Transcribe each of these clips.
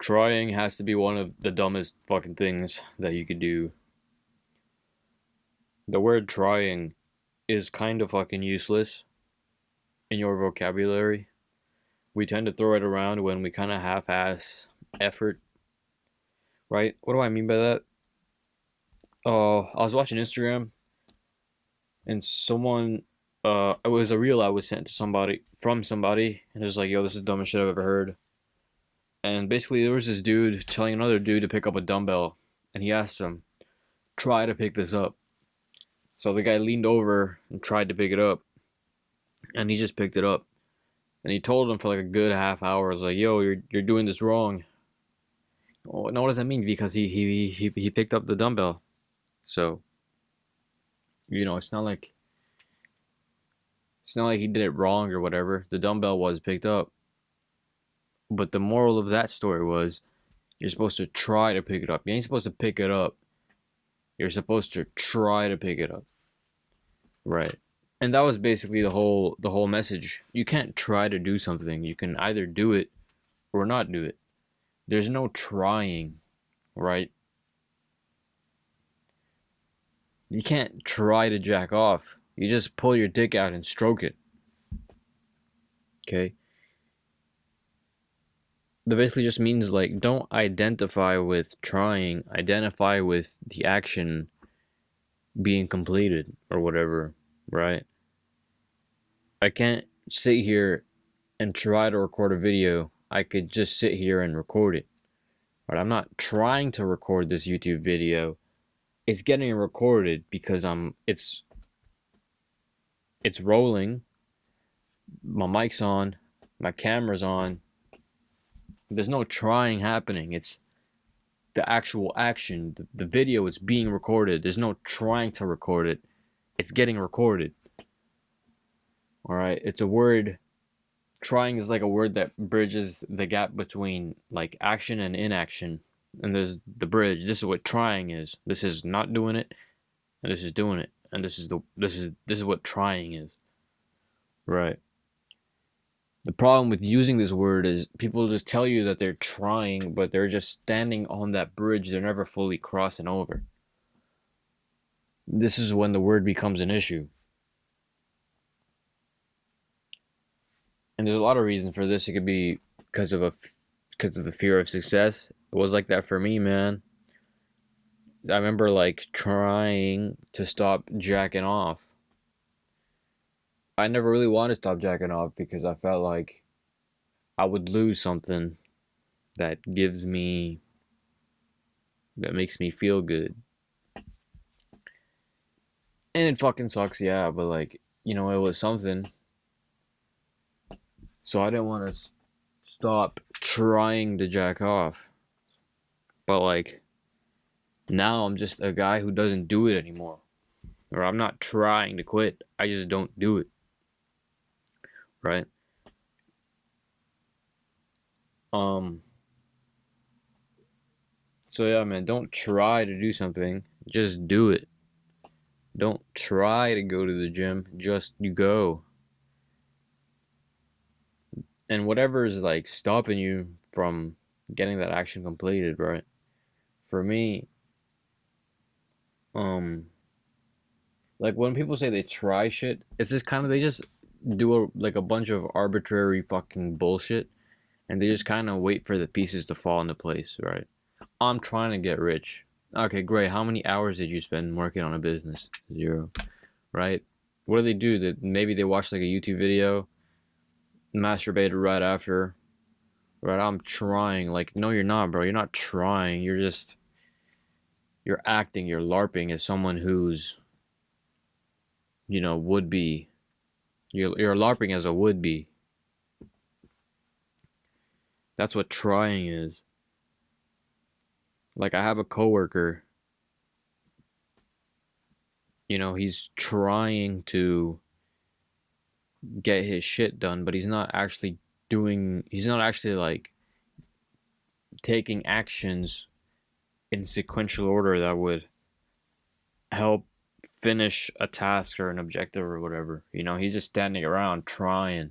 Trying has to be one of the dumbest fucking things that you could do. The word trying is kind of fucking useless in your vocabulary. We tend to throw it around when we kind of half ass effort, right? What do I mean by that? I was watching Instagram and someone, it was a reel I was sent to somebody from somebody, and it was like, yo, this is the dumbest shit I've ever heard. And basically, there was this dude telling another dude to pick up a dumbbell, and he asked him, try to pick this up. So the guy leaned over and tried to pick it up, and he just picked it up. And he told him for like a good half hour, I was like, "Yo, you're doing this wrong." Oh, now what does that mean? Because he picked up the dumbbell, so it's not like he did it wrong or whatever. The dumbbell was picked up, but the moral of that story was you're supposed to try to pick it up. You ain't supposed to pick it up. You're supposed to try to pick it up, right? And that was basically the whole message. You can't try to do something. You can either do it or not do it. There's no trying, right? You can't try to jack off. You just pull your dick out and stroke it. Okay? That basically just means like don't identify with trying, identify with the action being completed or whatever, right? I can't sit here and try to record a video. I could just sit here and record it. But I'm not trying to record this YouTube video. It's getting recorded because it's rolling. My mic's on, my camera's on. There's no trying happening. It's the actual action. The video is being recorded. There's no trying to record it. It's getting recorded. All right. It's a word. Trying is like a word that bridges the gap between like action and inaction. And there's the bridge. This is what trying is. This is not doing it, and this is doing it. And this is what trying is. Right. The problem with using this word is people just tell you that they're trying, but they're just standing on that bridge. They're never fully crossing over. This is when the word becomes an issue. And there's a lot of reasons for this. It could be because of the fear of success. It was like that for me, man. I remember like trying to stop jacking off. I never really wanted to stop jacking off because I felt like I would lose something that makes me feel good. And it fucking sucks, yeah, but like, it was something. So I didn't want to stop trying to jack off. But like, now I'm just a guy who doesn't do it anymore. Or I'm not trying to quit. I just don't do it. Right? Um so yeah, man, don't try to do something. Just do it. Don't try to go to the gym. Just you go. And whatever is like stopping you from getting that action completed, right? For me, um like when people say they try shit, it's just kind of they just do like a bunch of arbitrary fucking bullshit, and they just kind of wait for the pieces to fall into place, right? I'm trying to get rich. Okay, great. How many hours did you spend working on a business? Zero, right? What do they do? That maybe they watch like a YouTube video, masturbated right after, right? I'm trying. Like, no, you're not, bro. You're not trying. You're acting. You're LARPing as someone who's would be. You're LARPing as a would be. That's what trying is. Like I have a coworker, he's trying to get his shit done, but he's not actually like taking actions in sequential order that would help finish a task or an objective or whatever. He's just standing around trying.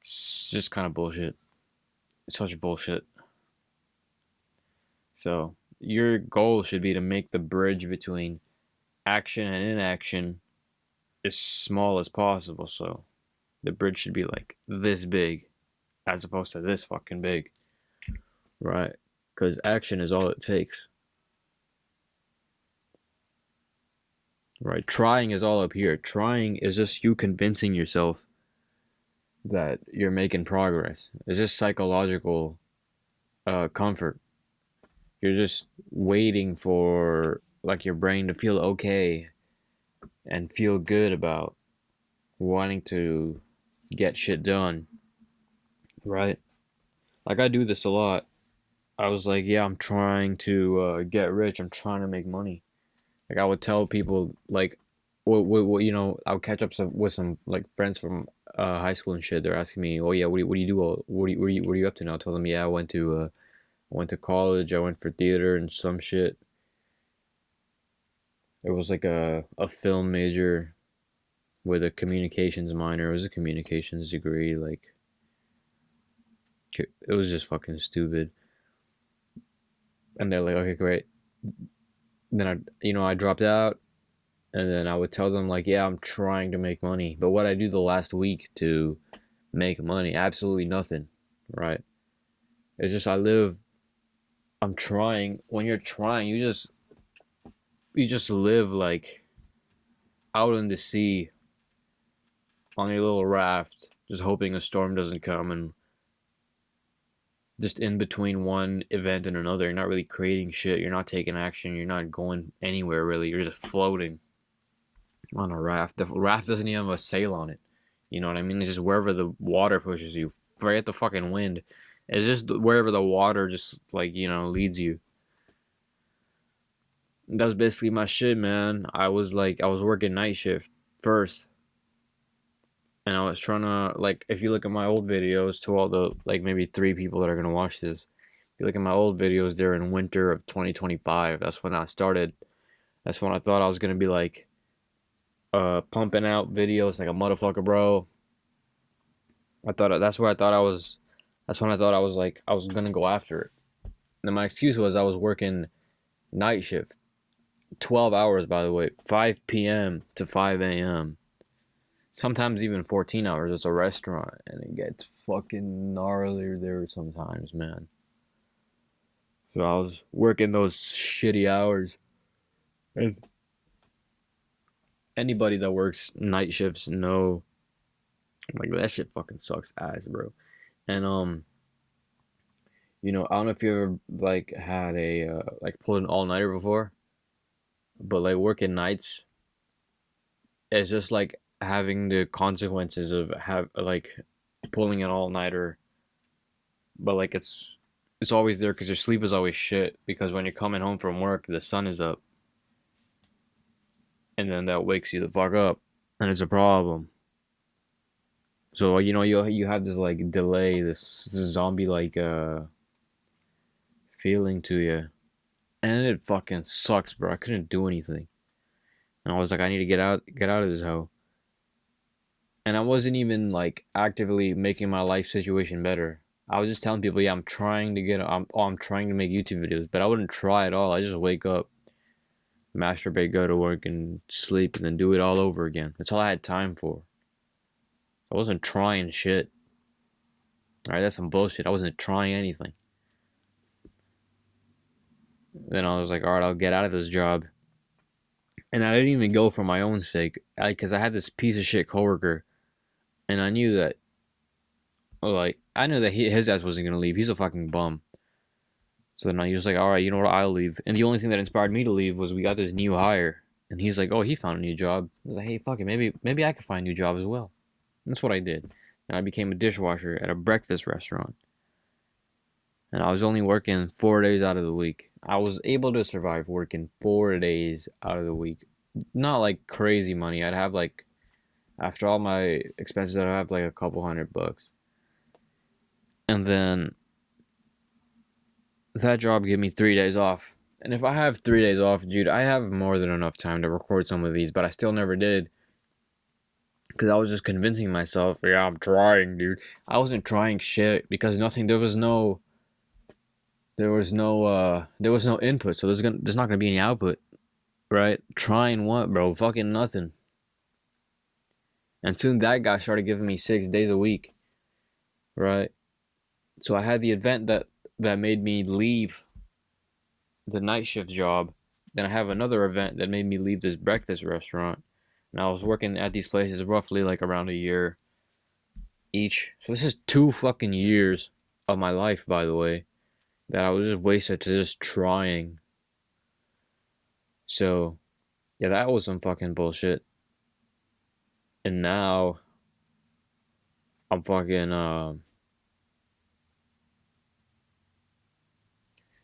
It's just kind of bullshit. such bullshit. So your goal should be to make the bridge between action and inaction as small as possible. So the bridge should be like this big as opposed to this fucking big, right? Because action is all it takes, right? Trying is all up here. Trying is just you convincing yourself that you're making progress. It's just psychological comfort. You're just waiting for like your brain to feel okay and feel good about wanting to get shit done, right? Like I do this a lot. I was like, yeah, I'm trying to get rich. I'm trying to make money. Like I would tell people like, what you know, I would catch up with some like friends from high school and shit. They're asking me, oh yeah, what do you do? What are you up to now? I told them, yeah, I went to college. I went for theater and some shit. It was like a film major with a communications minor. It was a communications degree. Like it was just fucking stupid. And they're like, okay, great. Then I dropped out, and then I would tell them like, yeah, I'm trying to make money, but what I do the last week to make money, absolutely nothing, right? It's just I'm trying. When you're trying, you just live like out in the sea on your little raft, just hoping a storm doesn't come, and just in between one event and another. You're not really creating shit. You're not taking action. You're not going anywhere really. You're just floating on a raft. The raft doesn't even have a sail on it. You know what I mean? It's just wherever the water pushes you. Forget the fucking wind. It's just wherever the water just like, leads you. That was basically my shit, man. I was working night shift first. And I was trying to, like, if you look at my old videos, to all the, like, maybe 3 people that are going to watch this, if you look at my old videos, they're in winter of 2025. That's when I started. That's when I thought I was going to be, like, pumping out videos like a motherfucker, bro. That's where I thought I was, that's when I thought I was, like, I was going to go after it. And my excuse was I was working night shift. 12 hours, by the way, 5 p.m. to 5 a.m. Sometimes even 14 hours. It's a restaurant, and it gets fucking gnarly there sometimes, man. So I was working those shitty hours. And anybody that works night shifts know, like, that shit fucking sucks ass, bro. And I don't know if you ever like had a like pulled an all nighter before, but like working nights, it's just like having the consequences of have like pulling an all nighter, but like it's always there because your sleep is always shit. Because when you're coming home from work, the sun is up, and then that wakes you the fuck up, and it's a problem. So you have this like delay, this zombie like feeling to you, and it fucking sucks, bro. I couldn't do anything, and I was like, I need to get out of this hoe. And I wasn't even like actively making my life situation better. I was just telling people, yeah, I'm trying to make YouTube videos, but I wouldn't try at all. I just wake up, masturbate, go to work, and sleep, and then do it all over again. That's all I had time for. I wasn't trying shit. All right, that's some bullshit. I wasn't trying anything. Then I was like, all right, I'll get out of this job. And I didn't even go for my own sake, because I had this piece of shit coworker, and I knew that, like, I knew that his ass wasn't gonna leave. He's a fucking bum. So then I was like, all right, you know what, I'll leave. And the only thing that inspired me to leave was we got this new hire, and he's like, oh, he found a new job. I was like, hey, fuck it, maybe I could find a new job as well. And that's what I did. And I became a dishwasher at a breakfast restaurant. And I was only working 4 days out of the week. I was able to survive working 4 days out of the week. Not like crazy money. I'd have like, after all my expenses, I'd have like a couple $100. And then that job gave me 3 days off. And if I have 3 days off, dude, I have more than enough time to record some of these, but I still never did. because I was just convincing myself, yeah, I'm trying, dude. I wasn't trying shit because nothing. There was no input, so there's not gonna be any output, right? Trying what, bro? Fucking nothing. And soon that guy started giving me 6 days a week, right? So I had the event that made me leave the night shift job. Then I have another event that made me leave this breakfast restaurant. And I was working at these places roughly like around a year each. So this is 2 fucking years of my life, by the way, that I was just wasted to just trying. So yeah, that was some fucking bullshit. And now I'm fucking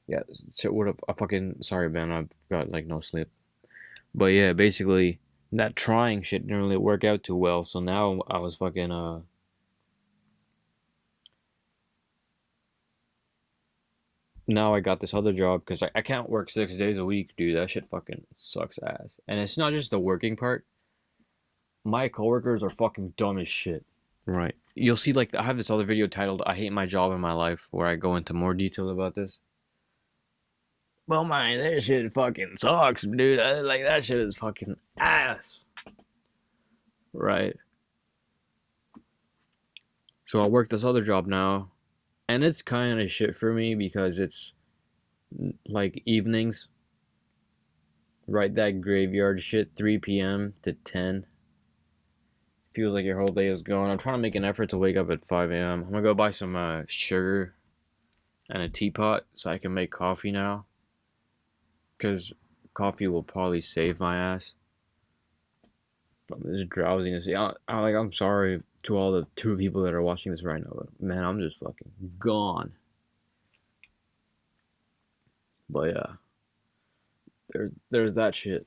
yeah. So what I fucking sorry, man. I've got like no sleep. But yeah, basically that trying shit didn't really work out too well. So now I was fucking now I got this other job because I can't work 6 days a week, dude. That shit fucking sucks ass. And it's not just the working part. My coworkers are fucking dumb as shit. Right. You'll see, like, I have this other video titled I Hate My Job in My Life where I go into more detail about this. Well, man, that shit fucking sucks, dude. Like, that shit is fucking ass. Right. So I work this other job now, and it's kind of shit for me because it's like evenings, right? That graveyard shit, 3 p.m. to 10. Feels like your whole day is gone. I'm trying to make an effort to wake up at 5 a.m. I'm gonna go buy some sugar and a teapot so I can make coffee now. Because coffee will probably save my ass from this drowsiness. I'm sorry to all the 2 people that are watching this right now, but man, I'm just fucking gone. But yeah, there's that shit.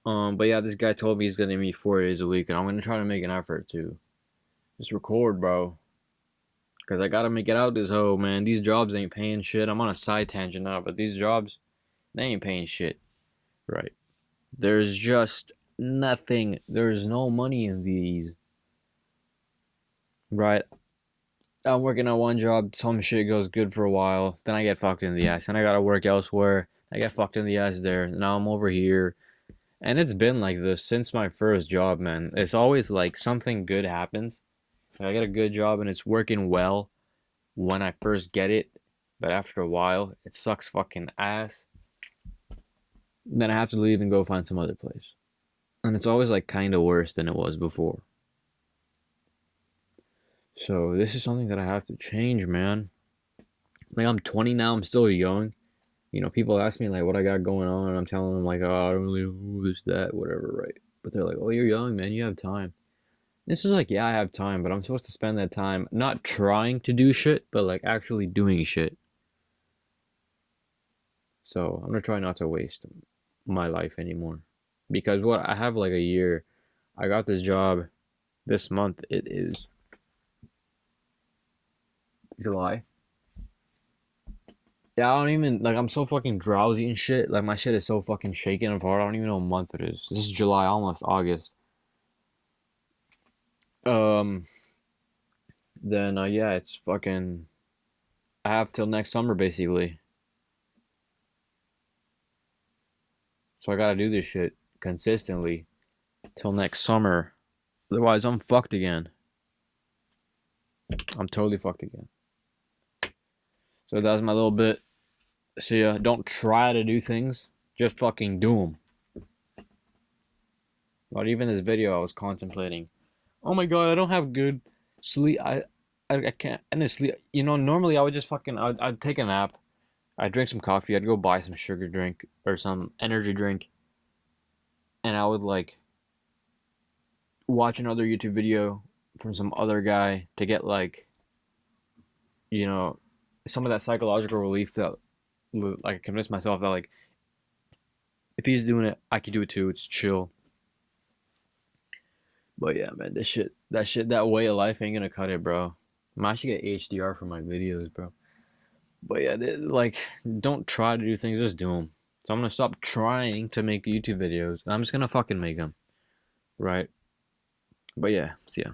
But yeah, this guy told me he's gonna meet 4 days a week, and I'm gonna try to make an effort to just record, bro. Cause I gotta make it out this hoe, man. These jobs ain't paying shit. I'm on a side tangent now, but these jobs, they ain't paying shit. Right. There's just nothing. There's no money in these. Right. I'm working on one job, some shit goes good for a while, then I get fucked in the ass. Then I gotta work elsewhere. I get fucked in the ass there. Now I'm over here. And it's been like this since my first job, man. It's always like something good happens. I get a good job and it's working well when I first get it, but after a while, it sucks fucking ass. Then I have to leave and go find some other place. And it's always like kind of worse than it was before. So this is something that I have to change, man. Like I'm 20 now, I'm still young. You know, people ask me like what I got going on, and I'm telling them like, oh, I don't really know this, that, whatever, right? But they're like, oh, you're young, man, you have time. This is like, yeah, I have time, but I'm supposed to spend that time not trying to do shit, but like actually doing shit. So I'm gonna try not to waste my life anymore. Because what I have like a year, I got this job this month. It is July. Yeah, I don't even like. I'm so fucking drowsy and shit. Like my shit is so fucking shaken apart. I don't even know what month it is. This is July, almost August. Um, then yeah, it's fucking. I have till next summer basically. So I gotta do this shit consistently till next summer. Otherwise, I'm fucked again. I'm totally fucked again. So that's my little bit. See ya. Don't try to do things. Just fucking do them. But even this video, I was contemplating. Oh my god, I don't have good sleep. I can't. And it's sleep. You know, normally I would just fucking. I'd take a nap. I'd drink some coffee. I'd go buy some sugar drink or some energy drink. And I would like watch another YouTube video from some other guy to get like, you know, some of that psychological relief that like I convince myself that like if he's doing it, I can do it too. It's chill. But yeah, man, that way of life ain't gonna cut it, bro. I should get HDR for my videos, bro. But yeah, like, don't try to do things, just do them. So I'm gonna stop trying to make YouTube videos. I'm just gonna fucking make them, right? But yeah, see ya.